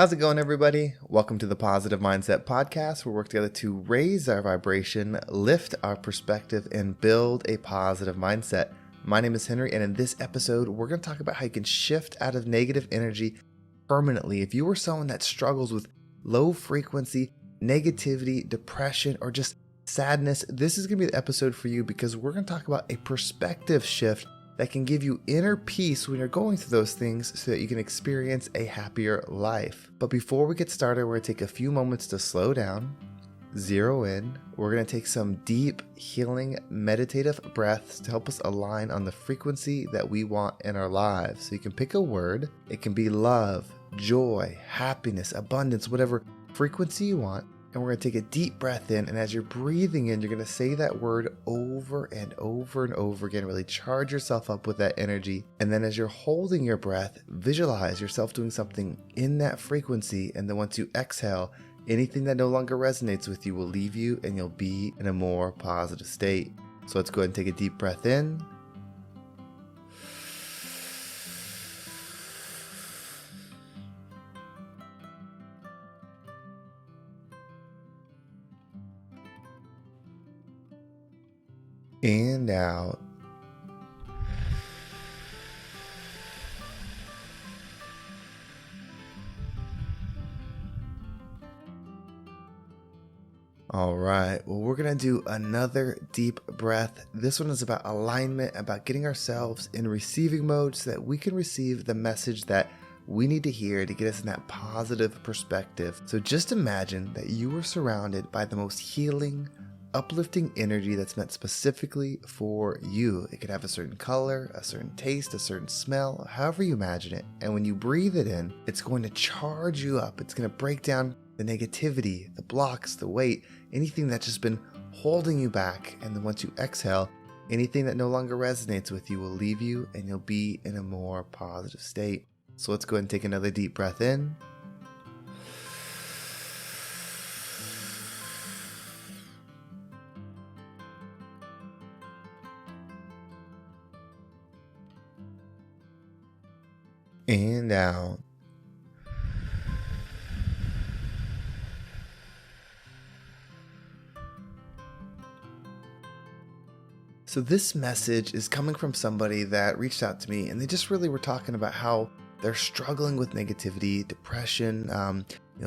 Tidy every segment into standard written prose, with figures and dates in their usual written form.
How's it going, everybody? Welcome to the Positive Mindset Podcast, where we work together to raise our vibration, lift our perspective, and build a positive mindset. My name is Henry, and in this episode, we're going to talk about how you can shift out of negative energy permanently. If you are someone that struggles with low frequency, negativity, depression, or just sadness, this is going to be the episode for you because we're going to talk about a perspective shift that can give you inner peace when you're going through those things so that you can experience a happier life. But before we get started, we're going to take a few moments to slow down, zero in. We're going to take some deep, healing, meditative breaths to help us align on the frequency that we want in our lives. So you can pick a word. It can be love, joy, happiness, abundance, whatever frequency you want. And we're going to take a deep breath in, and as you're breathing in, you're going to say that word over and over and over again. Really charge yourself up with that energy. And then as you're holding your breath, visualize yourself doing something in that frequency. And then once you exhale, anything that no longer resonates with you will leave you, and you'll be in a more positive state. So let's go ahead and take a deep breath in. And out. All right, well, we're going to do another deep breath. This one is about alignment, about getting ourselves in receiving mode so that we can receive the message that we need to hear to get us in that positive perspective. So just imagine that you were surrounded by the most healing, uplifting energy that's meant specifically for you. It could have a certain color, a certain taste, a certain smell, however you imagine it. And when you breathe it in, it's going to charge you up. It's going to break down the negativity, the blocks, the weight, anything that's just been holding you back. And then once you exhale, anything that no longer resonates with you will leave you, and you'll be in a more positive state. So let's go ahead and take another deep breath in. And out. So this message is coming from somebody that reached out to me, and they just really were talking about how they're struggling with negativity, depression,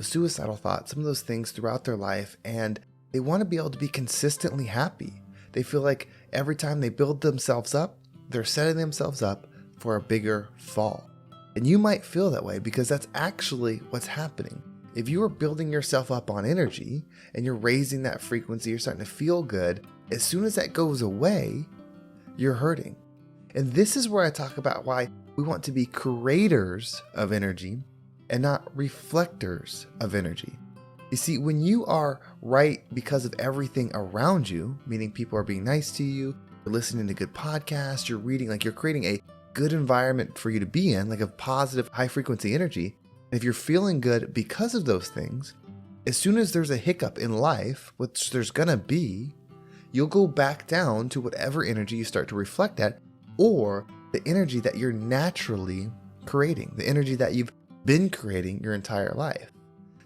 suicidal thoughts, some of those things throughout their life, and they want to be able to be consistently happy. They feel like every time they build themselves up, they're setting themselves up for a bigger fall. And you might feel that way because that's actually what's happening. If you are building yourself up on energy and you're raising that frequency, you're starting to feel good, as soon as that goes away, you're hurting. And this is where I talk about why we want to be creators of energy and not reflectors of energy. You see, when you are right because of everything around you, meaning people are being nice to you, you're listening to good podcasts, you're reading, like you're creating a good environment for you to be in, like a positive, high frequency energy. And if you're feeling good because of those things, as soon as there's a hiccup in life, which there's gonna be, you'll go back down to whatever energy you start to reflect at, or the energy that you're naturally creating, the energy that you've been creating your entire life.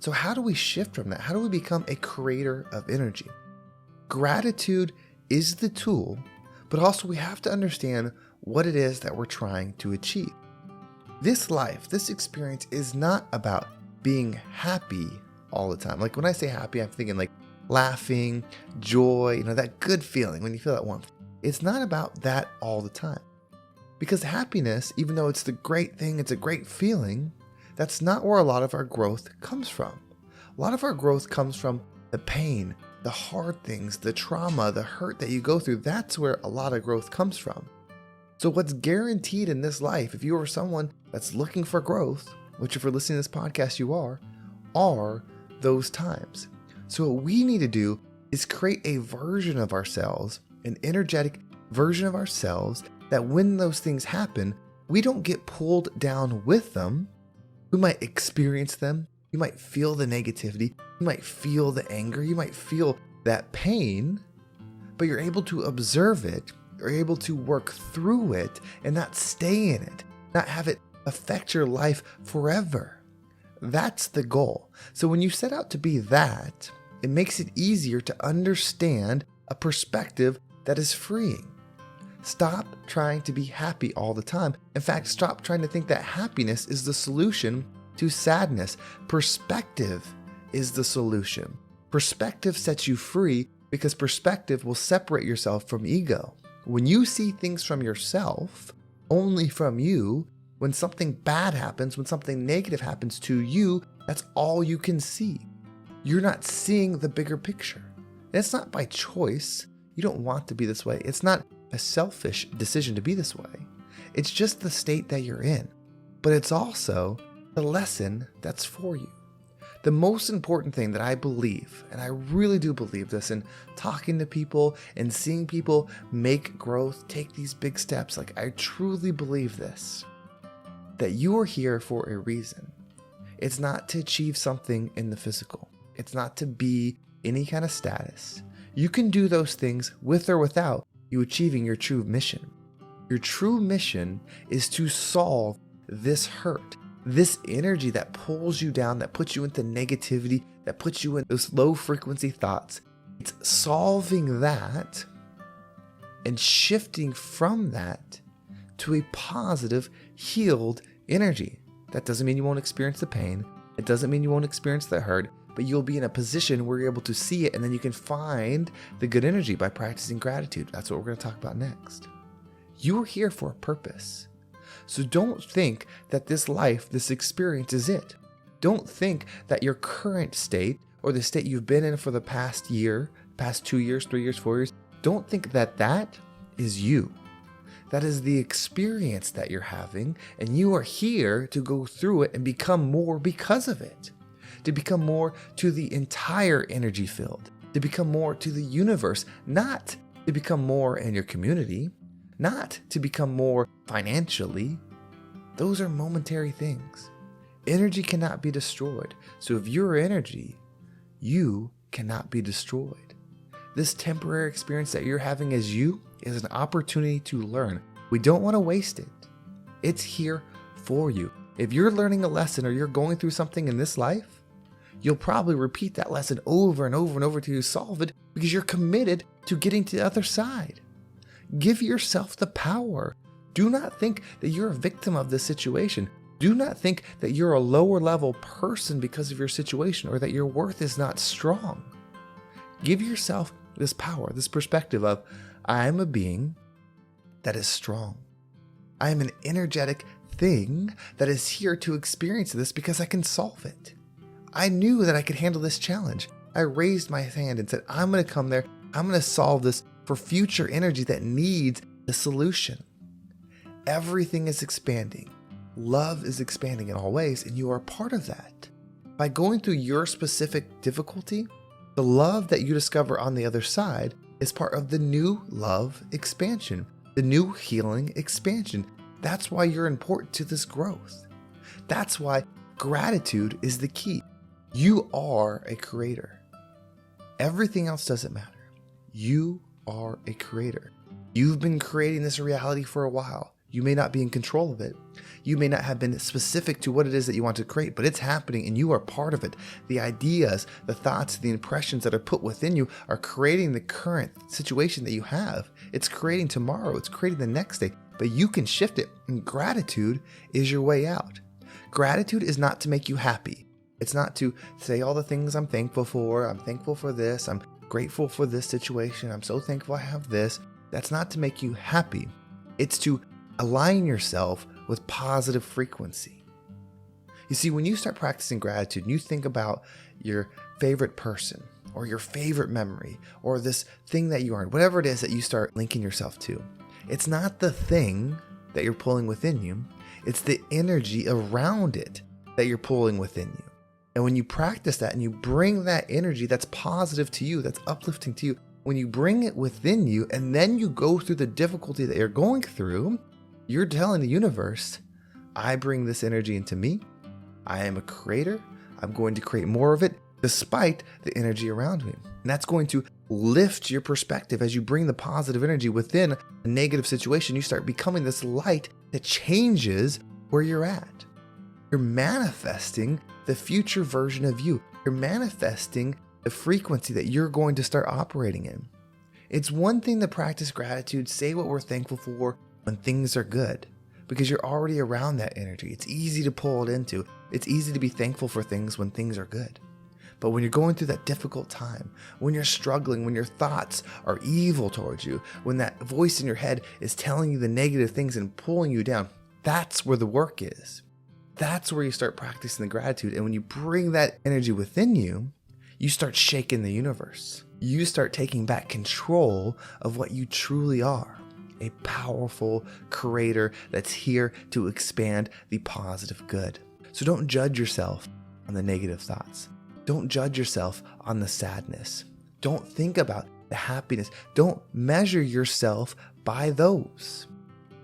So how do we shift from that? How do we become a creator of energy? Gratitude is the tool, but also we have to understand what it is that we're trying to achieve. This life, this experience is not about being happy all the time. Like when I say happy, I'm thinking like laughing, joy, that good feeling when you feel that warmth. It's not about that all the time. Because happiness, even though it's the great thing, it's a great feeling, that's not where a lot of our growth comes from. A lot of our growth comes from the pain, the hard things, the trauma, the hurt that you go through. That's where a lot of growth comes from. So what's guaranteed in this life, if you are someone that's looking for growth, which if you're listening to this podcast you are those times. So what we need to do is create a version of ourselves, an energetic version of ourselves, that when those things happen, we don't get pulled down with them. We might experience them. You might feel the negativity. You might feel the anger. You might feel that pain, but you're able to observe it. You're able to work through it and not stay in it, not have it affect your life forever. That's the goal. So when you set out to be that, it makes it easier to understand a perspective that is freeing. Stop trying to be happy all the time. In fact, stop trying to think that happiness is the solution to sadness. Perspective is the solution. Perspective sets you free because perspective will separate yourself from ego. When you see things from yourself, only from you, when something bad happens, when something negative happens to you, that's all you can see. You're not seeing the bigger picture. And it's not by choice. You don't want to be this way. It's not a selfish decision to be this way. It's just the state that you're in. But it's also the lesson that's for you. The most important thing that I believe, and I really do believe this in talking to people and seeing people make growth, take these big steps, like I truly believe this, that you are here for a reason. It's not to achieve something in the physical. It's not to be any kind of status. You can do those things with or without you achieving your true mission. Your true mission is to solve this hurt, this energy that pulls you down, that puts you into negativity, that puts you in those low frequency thoughts. It's solving that and shifting from that to a positive, healed energy. That doesn't mean you won't experience the pain. It doesn't mean you won't experience the hurt, but you'll be in a position where you're able to see it, and then you can find the good energy by practicing gratitude. That's what we're going to talk about next. You are here for a purpose. So don't think that this life, this experience is it. Don't think that your current state or the state you've been in for the past year, past 2 years, 3 years, 4 years, don't think that that is you. That is the experience that you're having, and you are here to go through it and become more because of it. To become more to the entire energy field, to become more to the universe, not to become more in your community, not to become more financially. Those are momentary things. Energy cannot be destroyed. So if you're energy, you cannot be destroyed. This temporary experience that you're having as you is an opportunity to learn. We don't want to waste it. It's here for you. If you're learning a lesson or you're going through something in this life, you'll probably repeat that lesson over and over and over till you solve it because you're committed to getting to the other side. Give yourself the power. Do not think that you're a victim of this situation. Do not think that you're a lower level person because of your situation or that your worth is not strong. Give yourself this power, this perspective of, I am a being that is strong. I am an energetic thing that is here to experience this because I can solve it. I knew that I could handle this challenge. I raised my hand and said, I'm going to come there. I'm going to solve this for future energy that needs a solution. Everything is expanding. Love is expanding in all ways, and you are part of that. By going through your specific difficulty, the love that you discover on the other side is part of the new love expansion, the new healing expansion. That's why you're important to this growth. That's why gratitude is the key. You are a creator. Everything else doesn't matter. You are a creator. You've been creating this reality for a while. You may not be in control of it. You may not have been specific to what it is that you want to create, but it's happening and you are part of it. The ideas, the thoughts, the impressions that are put within you are creating the current situation that you have. It's creating tomorrow. It's creating the next day, but you can shift it. And gratitude is your way out. Gratitude is not to make you happy. It's not to say all the things I'm thankful for. I'm thankful for this. I'm grateful for this situation. I'm so thankful I have this. That's not to make you happy. It's to align yourself with positive frequency. You see, when you start practicing gratitude and you think about your favorite person or your favorite memory or this thing that you are, whatever it is that you start linking yourself to, it's not the thing that you're pulling within you. It's the energy around it that you're pulling within you. And when you practice that and you bring that energy that's positive to you, that's uplifting to you, when you bring it within you and then you go through the difficulty that you're going through, you're telling the universe, I bring this energy into me. I am a creator. I'm going to create more of it despite the energy around me. And that's going to lift your perspective as you bring the positive energy within a negative situation. You start becoming this light that changes where you're at. You're manifesting the future version of you. You're manifesting the frequency that you're going to start operating in. It's one thing to practice gratitude, say what we're thankful for when things are good, because you're already around that energy. It's easy to pull it into. It's easy to be thankful for things when things are good. But when you're going through that difficult time, when you're struggling, when your thoughts are evil towards you, when that voice in your head is telling you the negative things and pulling you down, that's where the work is. That's where you start practicing the gratitude. And when you bring that energy within you, you start shaking the universe. You start taking back control of what you truly are. A powerful creator that's here to expand the positive good. So don't judge yourself on the negative thoughts. Don't judge yourself on the sadness. Don't think about the happiness. Don't measure yourself by those.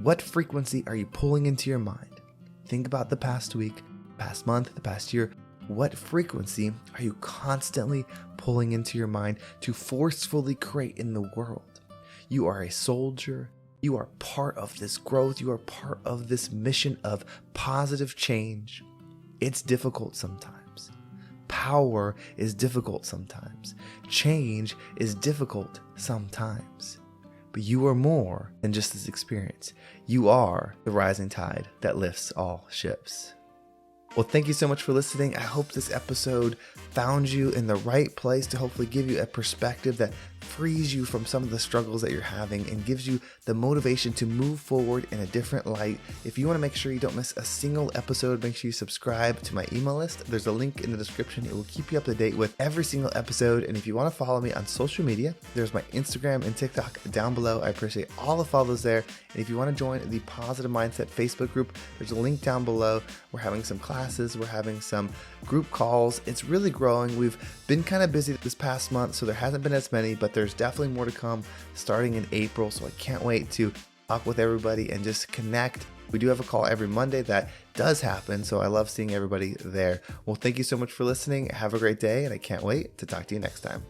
What frequency are you pulling into your mind? Think about the past week, past month, the past year. What frequency are you constantly pulling into your mind to forcefully create in the world? You are a soldier. You are part of this growth. You are part of this mission of positive change. It's difficult sometimes. Power is difficult sometimes. Change is difficult sometimes. But you are more than just this experience. You are the rising tide that lifts all ships. Well, thank you so much for listening. I hope this episode found you in the right place to hopefully give you a perspective that frees you from some of the struggles that you're having and gives you the motivation to move forward in a different light. If you want to make sure you don't miss a single episode, make sure you subscribe to my email list. There's a link in the description. It will keep you up to date with every single episode. And if you want to follow me on social media, there's my Instagram and TikTok down below. I appreciate all the follows there. And if you want to join the Positive Mindset Facebook group, there's a link down below. We're having some classes. We're having some group calls. It's really growing. We've been kind of busy this past month, so there hasn't been as many, but there's definitely more to come starting in April. So I can't wait to talk with everybody and just connect. We do have a call every Monday that does happen, so I love seeing everybody there. Well, thank you so much for listening. Have a great day, and I can't wait to talk to you next time.